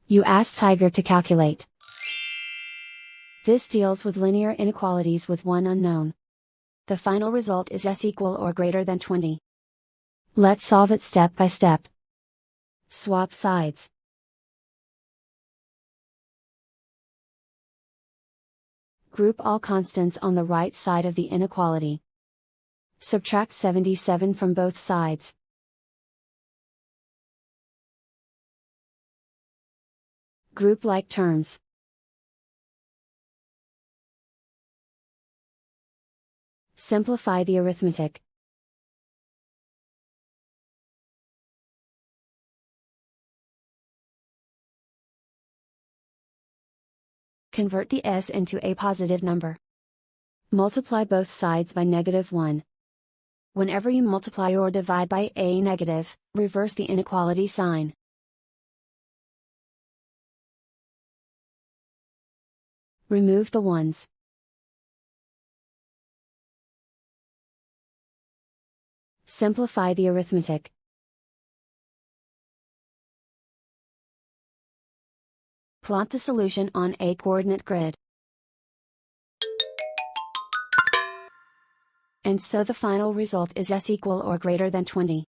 You ask Tiger to calculate. This deals with linear inequalities with one unknown. The final result is s equal or greater than 20. Let's solve it step by step. Swap sides. Group all constants on the right side of the inequality. Subtract 77 from both sides. Group like terms. Simplify the arithmetic. Convert the s into a positive number. Multiply both sides by -1. Whenever you multiply or divide by a negative, reverse the inequality sign. Remove the ones. Simplify the arithmetic. Plot the solution on a coordinate grid. And so the final result is s equal or greater than 20.